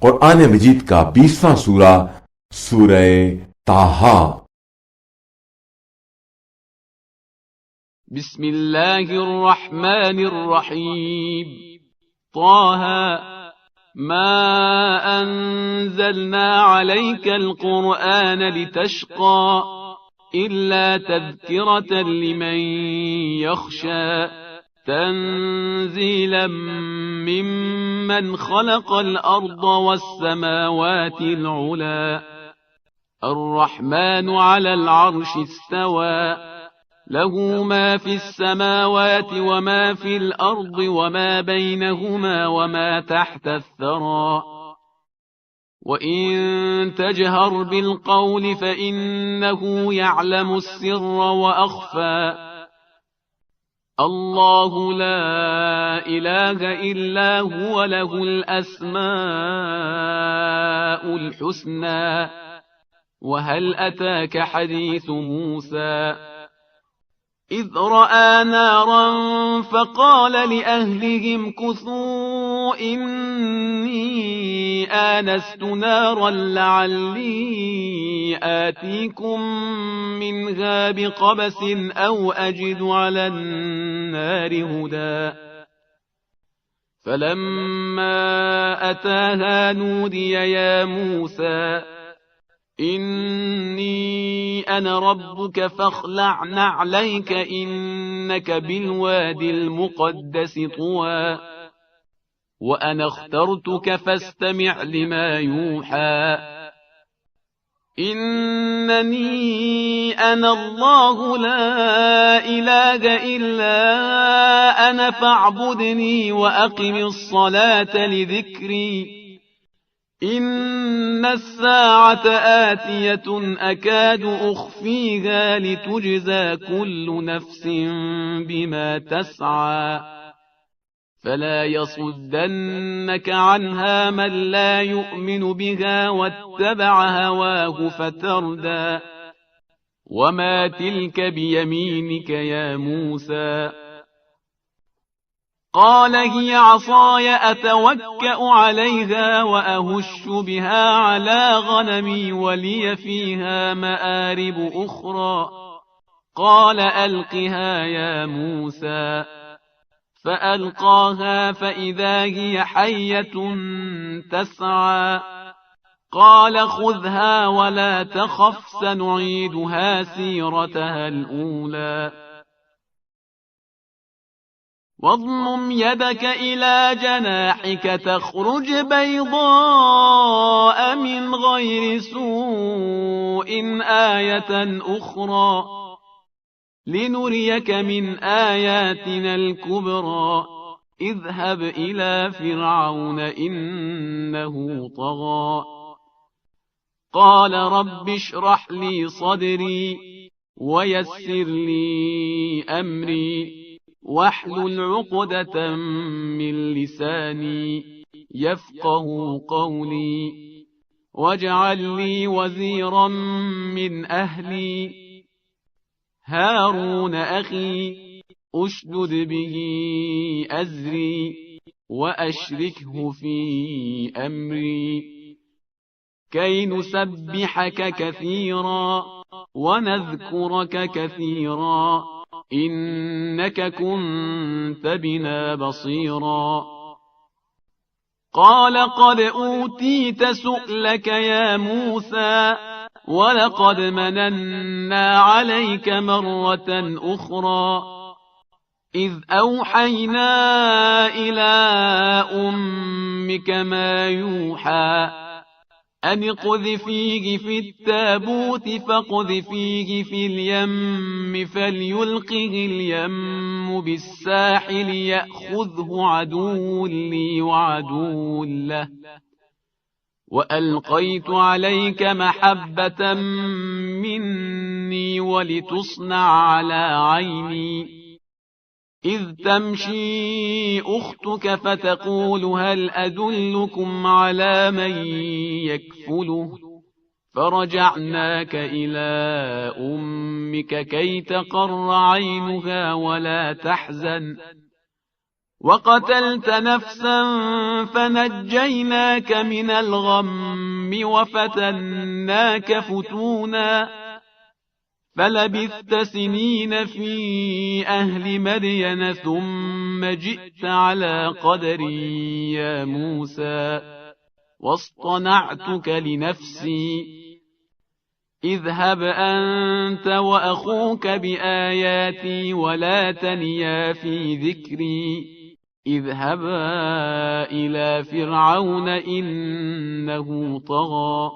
कुरान मजीद का 20वां सूरा सूरह ताहा। بسم الله الرحمن الرحيم. طه ما أنزلنا عليك القرآن لتشقى إلا تذكرة لمن يخشى تنزيلا ممن خلق الأرض والسماوات العلى الرحمن على العرش استوى له ما في السماوات وما في الأرض وما بينهما وما تحت الثرى وإن تجهر بالقول فإنه يعلم السر وأخفى الله لا إله إلا هو له الأسماء الحسنى وهل أتاك حديث موسى إذ رأى نارا فقال لأهلهم كثوا إني آنست نارا لعلي آتيكم منها بقبس أو أجد على النار هدى فلما أتاها نودي يا موسى إني أنا ربك فاخلع نعليك إنك بالوادي المقدس طوى وأنا اخترتك فاستمع لما يوحى إنني أنا الله لا إله إلا أنا فاعبدني وأقم الصلاة لذكري إن الساعة آتية أكاد أخفيها لتجزى كل نفس بما تسعى فلا يصدنك عنها من لا يؤمن بها واتبع هواه فتردى وما تلك بيمينك يا موسى قال هي عصاي أتوكأ عليها وأهش بها على غنمي ولي فيها مآرب أخرى قال ألقها يا موسى فألقاها فإذا هي حية تسعى قال خذها ولا تخف سنعيدها سيرتها الأولى واضمم يدك إلى جناحك تخرج بيضاء من غير سوء آية أخرى لنريك من آياتنا الكبرى اذهب إلى فرعون إنه طغى قال رب اشرح لي صدري ويسر لي أمري واحلل عقدة من لساني يفقه قولي واجعل لي وزيرا من أهلي هارون أخي أشدد به أزري وأشركه في أمري كي نسبحك كثيرا ونذكرك كثيرا إنك كنت بنا بصيرا قال قد أوتيت سؤلك يا موسى ولقد مننا عليك مرة أخرى إذ أوحينا إلى أمك ما يوحى أن اقذفيه في التابوت فاقذفيه في اليم فليلقه اليم بالساحل يأخذه عدو لي وعدو له وألقيت عليك محبة مني ولتصنع على عيني إذ تمشي أختك فتقول هل أدلكم على من يكفله فرجعناك إلى أمك كي تقر عينها ولا تحزن وقتلت نفسا فنجيناك من الغم وفتناك فتونا فلبثت سنين في أهل مدين ثم جئت على قدري يا موسى واصطنعتك لنفسي اذهب أنت وأخوك بآياتي ولا تنيا في ذكري اذهبا إلى فرعون إنه طغى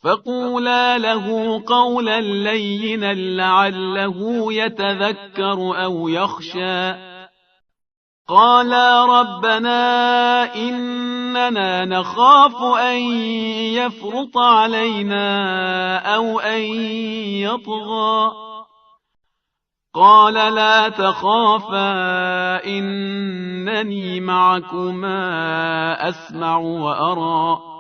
فقولا له قولا لينا لعله يتذكر أو يخشى قالا ربنا إننا نخاف أن يفرط علينا أو أن يطغى قال لا تخافا إنني معكما أسمع وأرى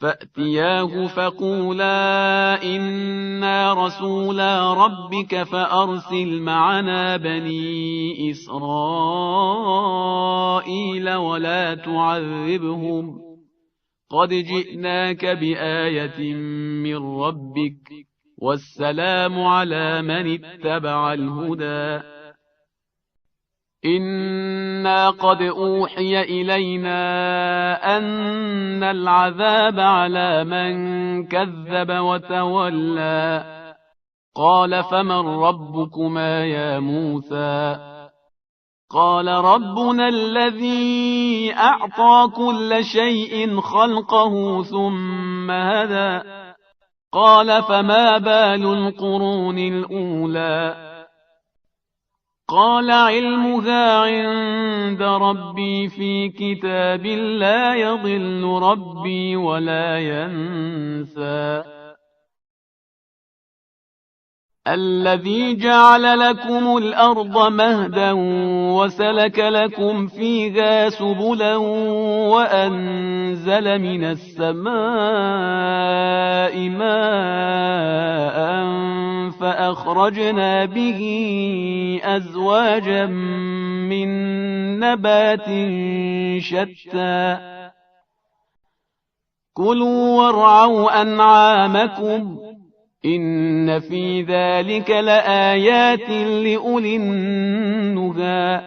فأتياه فقولا إنا رسولا ربك فأرسل معنا بني إسرائيل ولا تعذبهم قد جئناك بآية من ربك والسلام على من اتبع الهدى إنا قد أوحي إلينا أن العذاب على من كذب وتولى قال فمن ربكما يا موسى قال ربنا الذي أعطى كل شيء خلقه ثم هدى قال فما بال القرون الأولى قال علمها عند ربي في كتاب لا يضل ربي ولا ينسى الذي جعل لكم الأرض مهدا وسلك لكم فيها سبلا وأنزل من السماء ماء فأخرجنا به أزواجا من نبات شتى كلوا وارعوا أنعامكم إن في ذلك لآيات لأولي النهى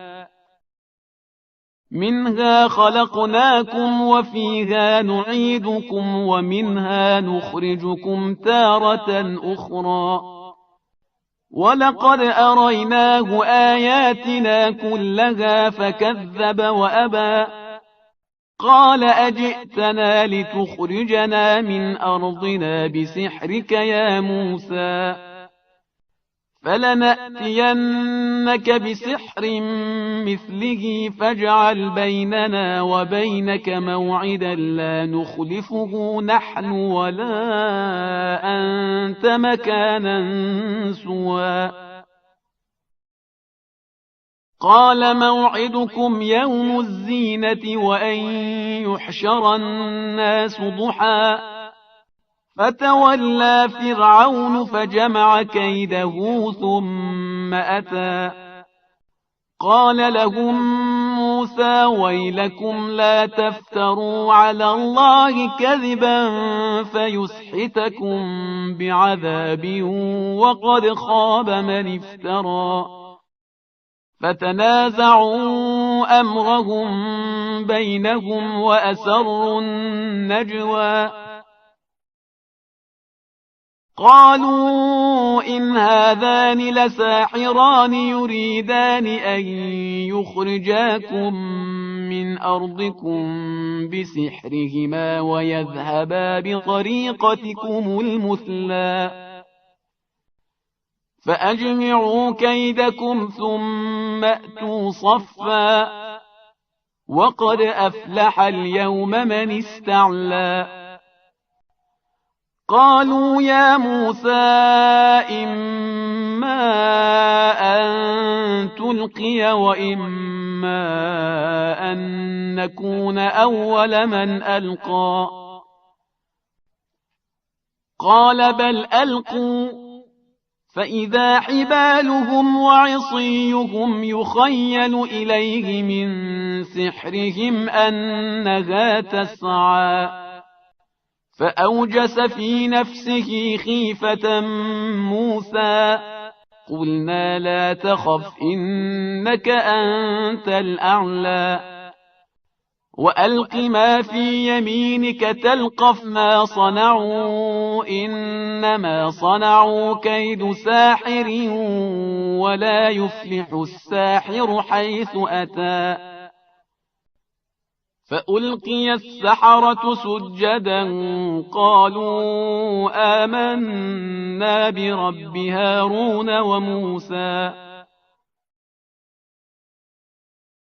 منها خلقناكم وفيها نعيدكم ومنها نخرجكم تارة أخرى ولقد أريناه آياتنا كلها فكذب وأبى قال أجئتنا لتخرجنا من أرضنا بسحرك يا موسى فلنأتينك بسحر مثله فاجعل بيننا وبينك موعدا لا نخلفه نحن ولا أنت مكانا سوى قال موعدكم يوم الزينة وأن يحشر الناس ضحى فتولى فرعون فجمع كيده ثم أتى قال لهم موسى ويلكم لا تفتروا على الله كذبا فيسحتكم بعذاب وقد خاب من افترى فتنازعوا أمرهم بينهم وأسروا النجوى قالوا إن هذان لساحران يريدان أن يخرجاكم من أرضكم بسحرهما ويذهبا بطريقتكم المثلى فأجمعوا كيدكم ثم أتوا صفا وقد أفلح اليوم من استعلى قالوا يا موسى إما أن تلقي وإما أن نكون أول من ألقى قال بل ألقوا فإذا حبالهم وعصيهم يخيل إليه من سحرهم أنها تسعى فأوجس في نفسه خيفة موسى قلنا لا تخف إنك أنت الأعلى وألق ما في يمينك تلقف ما صنعوا إنما صنعوا كيد ساحر ولا يفلح الساحر حيث أتى فألقي السحرة سجدا قالوا آمنا برب هارون وموسى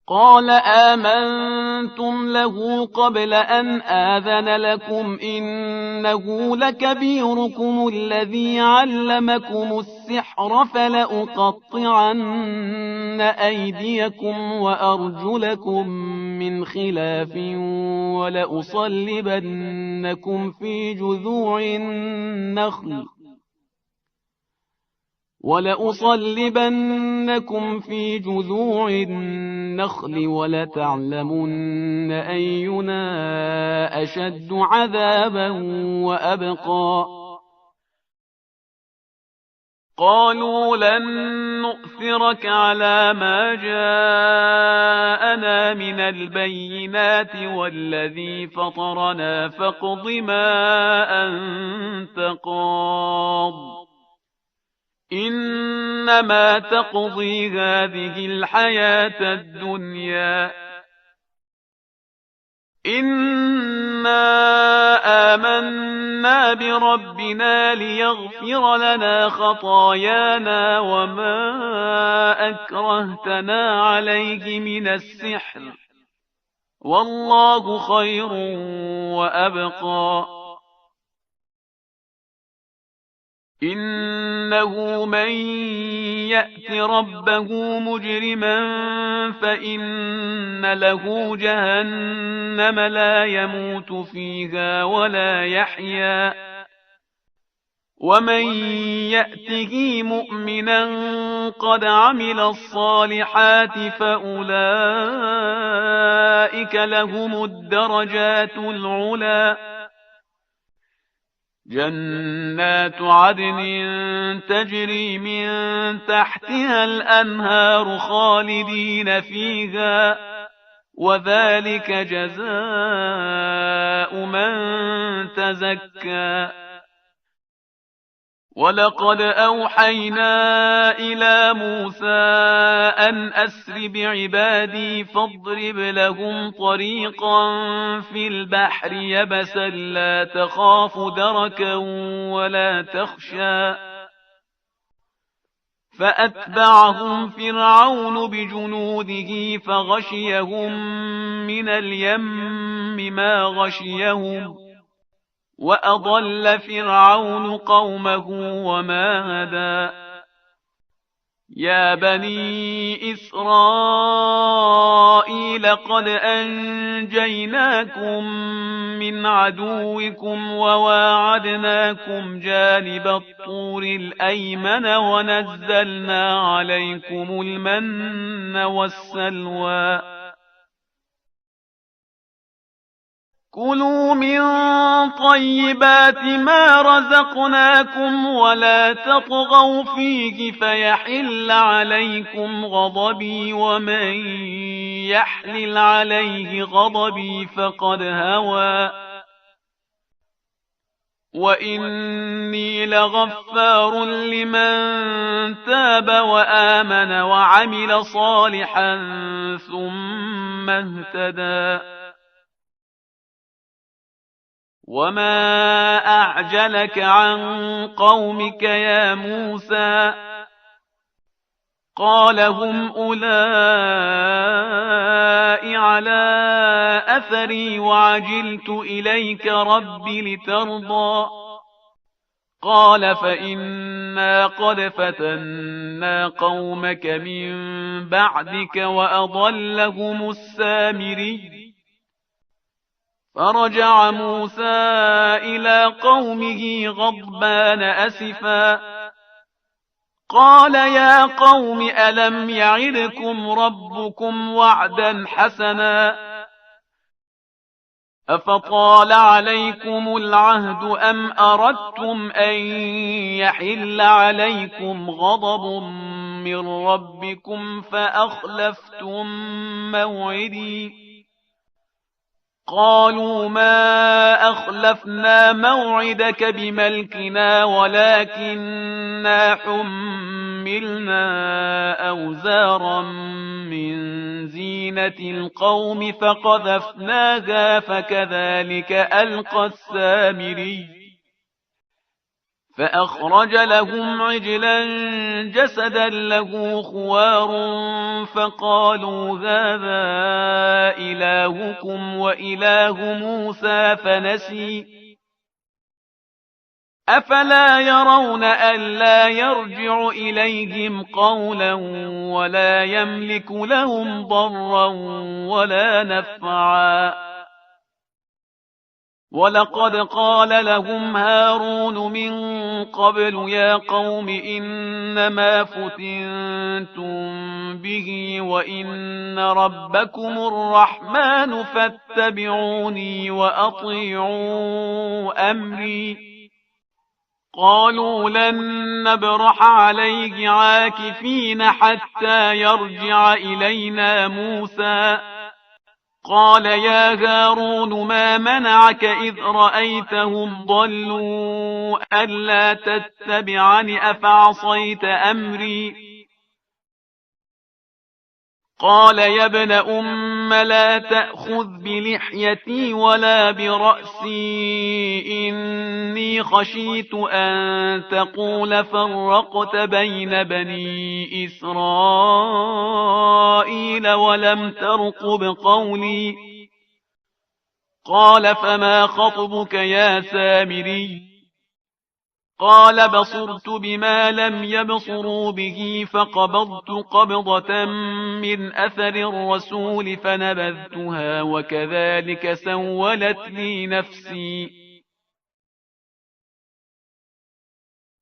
قال آمنتم له قبل أن آذن لكم إنه لكبيركم الذي علمكم السحر فلأقطعن أيديكم وأرجلكم من خلاف ولأصلبنكم في جذوع النخل ولتعلمن أينا أشد عذابا وأبقى قالوا لن نؤثرك على ما جاءنا من البينات والذي فطرنا فاقض ما أنت قاض إنما تقضي هذه الحياة الدنيا إنا آمنا بربنا ليغفر لنا خطايانا وما أكرهتنا عليه من السحر والله خير وأبقى إنه من يأت ربه مجرما فإن له جهنم لا يموت فيها ولا يحيا ومن يأته مؤمنا قد عمل الصالحات فأولئك لهم الدرجات العلى جنات عدن تجري من تحتها الأنهار خالدين فيها وذلك جزاء من تزكى ولقد أوحينا إلى موسى أن أسر بعبادي فاضرب لهم طريقا في البحر يبسا لا تخاف دركا ولا تخشى فأتبعهم فرعون بجنوده فغشيهم من اليم ما غشيهم وأضل فرعون قومه وما هدى يا بني إسرائيل قد أنجيناكم من عدوكم وواعدناكم جانب الطور الأيمن ونزلنا عليكم المن والسلوى كلوا من طيبات ما رزقناكم ولا تطغوا فيه فيحل عليكم غضبي ومن يحلل عليه غضبي فقد هوى وإني لغفار لمن تاب وآمن وعمل صالحا ثم اهتدى وما أعجلك عن قومك يا موسى قال هم أولئك على أثري وعجلت إليك رب لترضى قال فإنا قد فتنا قومك من بعدك وأضلهم السامري فرجع موسى إلى قومه غضبان أسفا قال يا قوم ألم يعدكم ربكم وعدا حسنا أفطال عليكم العهد أم أردتم أن يحل عليكم غضب من ربكم فأخلفتم موعدي قالوا ما أخلفنا موعدك بملكنا ولكننا حملنا أوزارا من زينة القوم فقذفناها فكذلك ألقى السامري فأخرج لهم عجلا جسدا له خوار فقالوا هذا إلهكم وإله موسى فنسي أفلا يرون ألا يرجع إليهم قولا ولا يملك لهم ضرا ولا نفعا ولقد قال لهم هارون من قبل يا قوم إنما فتنتم به وإن ربكم الرحمن فاتبعوني وأطيعوا أمري قالوا لن نبرح عليه عاكفين حتى يرجع إلينا موسى قال يا هارون ما منعك إذ رأيتهم ضلوا ألا تتبعني أفعصيت أمري قال يا ابن أم لا تأخذ بلحيتي ولا برأسي إني خشيت أن تقول فرقت بين بني إسرائيل ولم ترقب قولي قال فما خطبك يا سامري قال بصرت بما لم يبصروا به فقبضت قبضة من أثر الرسول فنبذتها وكذلك سولت لي نفسي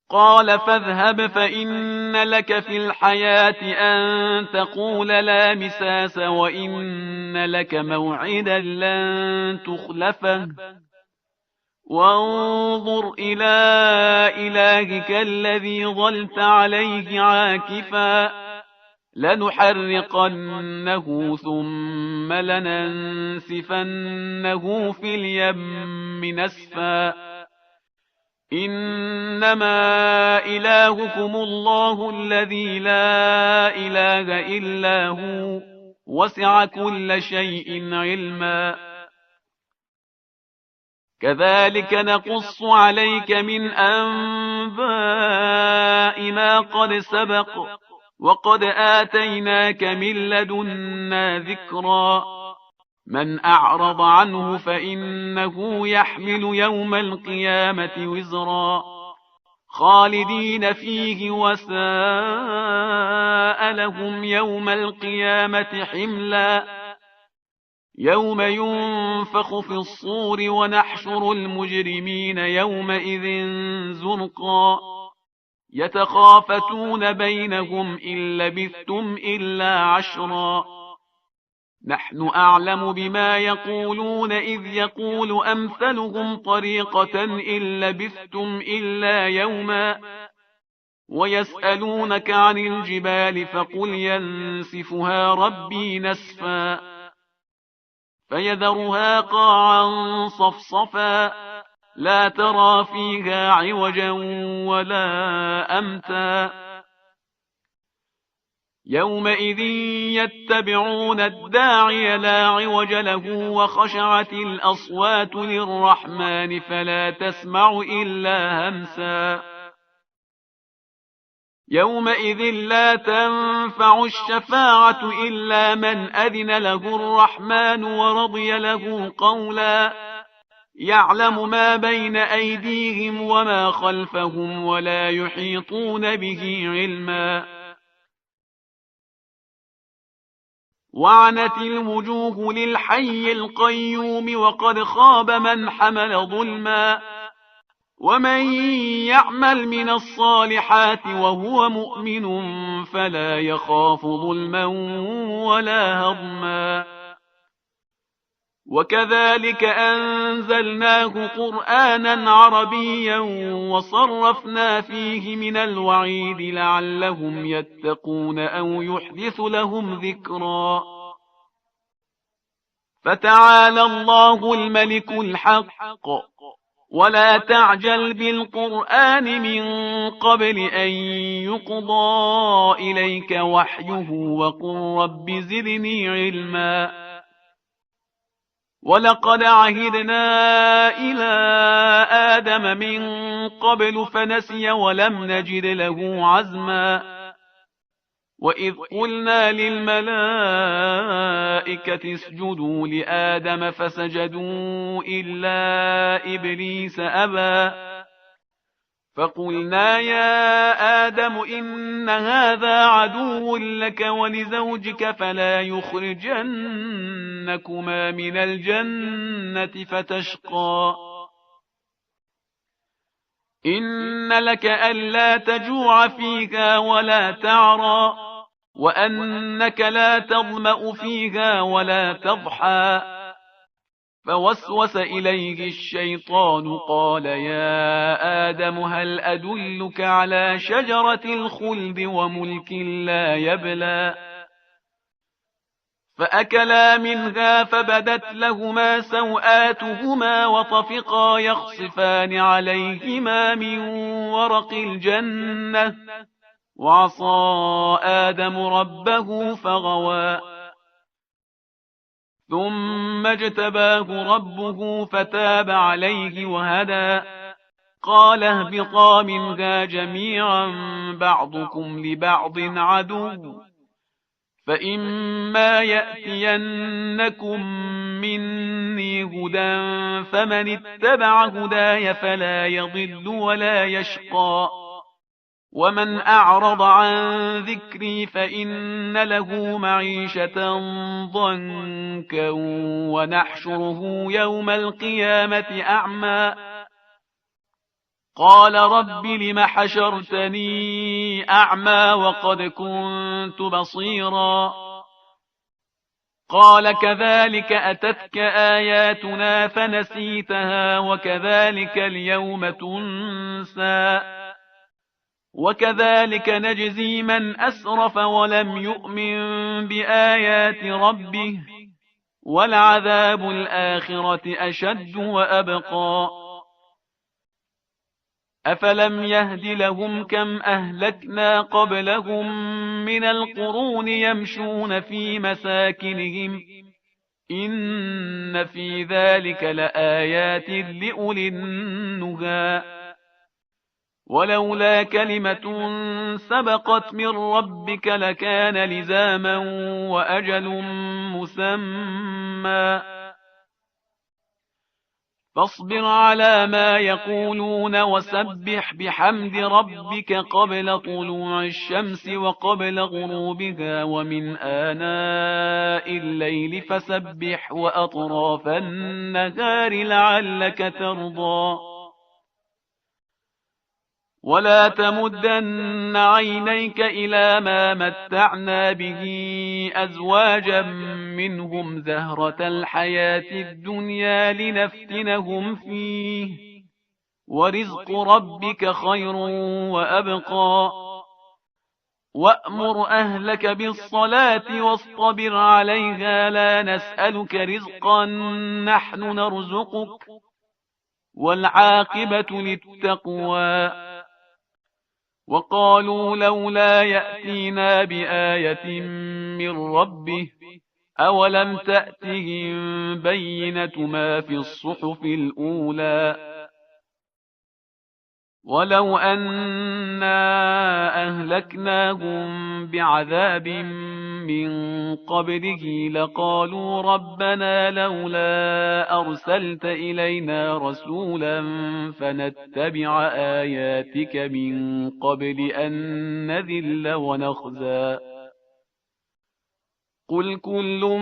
قال فاذهب فإن لك في الحياة أن تقول لا مساس وإن لك موعدا لن تخلفه وانظر إلى إلهك الذي ظلت عليه عاكفا لنحرقنه ثم لننسفنه في اليم نسفا إنما إلهكم الله الذي لا إله إلا هو وسع كل شيء علما كذلك نقص عليك من أنباء ما قد سبق وقد آتيناك من لدنا ذكرا من أعرض عنه فإنه يحمل يوم القيامة وزرا خالدين فيه وساء لهم يوم القيامة حملا يوم ينفخ في الصور ونحشر المجرمين يومئذ زرقا يتخافتون بينهم إن لبثتم إلا عشرا نحن أعلم بما يقولون إذ يقول أمثلهم طريقة إن لبثتم إلا يوما ويسألونك عن الجبال فقل ينسفها ربي نسفا فيذرها قاعا صفصفا لا ترى فيها عوجا ولا أمتا يومئذ يتبعون الداعي لا عوج له وخشعت الأصوات للرحمن فلا تسمع إلا همسا يومئذ لا تنفع الشفاعة إلا من أذن له الرحمن ورضي له قولا يعلم ما بين أيديهم وما خلفهم ولا يحيطون به علما وعنت الوجوه للحي القيوم وقد خاب من حمل ظلما ومن يعمل من الصالحات وهو مؤمن فلا يخاف ظلما ولا هضما وكذلك أنزلناه قرآنا عربيا وصرفنا فيه من الوعيد لعلهم يتقون أو يحدث لهم ذكرا فتعالى الله الملك الحق ولا تعجل بالقرآن من قبل أن يقضى إليك وحيه وقل رب زدني علما ولقد عهدنا إلى آدم من قبل فنسي ولم نجد له عزما وإذ قلنا للملائكة اسجدوا لآدم فسجدوا إلا إبليس أبى فقلنا يا آدم إن هذا عدو لك ولزوجك فلا يخرجنكما من الجنة فتشقى إن لك ألا تجوع فيها ولا تعرى وأنك لا تظمأ فيها ولا تضحى فوسوس إليه الشيطان قال يا آدم هل أدلك على شجرة الخلد وملك لا يبلى فأكلا منها فبدت لهما سوآتهما وطفقا يخصفان عليهما من ورق الجنة وعصى آدم ربه فغوى ثم اجتباه ربه فتاب عليه وهدى قال اهبطا منها جميعا بعضكم لبعض عدو فإما يأتينكم مني هدى فمن اتبع هداي فلا يضل ولا يشقى ومن أعرض عن ذكري فإن له معيشة ضنكا ونحشره يوم القيامة أعمى قال رب لم حشرتني أعمى وقد كنت بصيرا قال كذلك أتتك آياتنا فنسيتها وكذلك اليوم تنسى وكذلك نجزي من أسرف ولم يؤمن بآيات ربه ولعذاب الآخرة أشد وأبقى أفلم يهد لهم كم أهلكنا قبلهم من القرون يمشون في مساكنهم إن في ذلك لآيات لأولي النهى ولولا كلمة سبقت من ربك لكان لزاما وأجل مسمى فاصبر على ما يقولون وسبح بحمد ربك قبل طلوع الشمس وقبل غروبها ومن آناء الليل فسبح وأطراف النهار لعلك ترضى ولا تمدن عينيك إلى ما متعنا به أزواجا منهم زهرة الحياة الدنيا لنفتنهم فيه ورزق ربك خير وأبقى وأمر أهلك بالصلاة واصطبر عليها لا نسألك رزقا نحن نرزقك والعاقبة للتقوى وقالوا لولا يأتينا بآية من ربه أولم تأتهم بينة ما في الصحف الأولى ولو أنا أهلكناهم بعذاب من قبله لقالوا ربنا لولا أرسلت إلينا رسولا فنتبع آياتك من قبل أن نذل ونخزى قل كل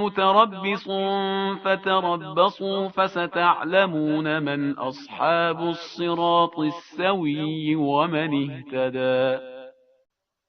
متربص فتربصوا فستعلمون من أصحاب الصراط السوي ومن اهتدى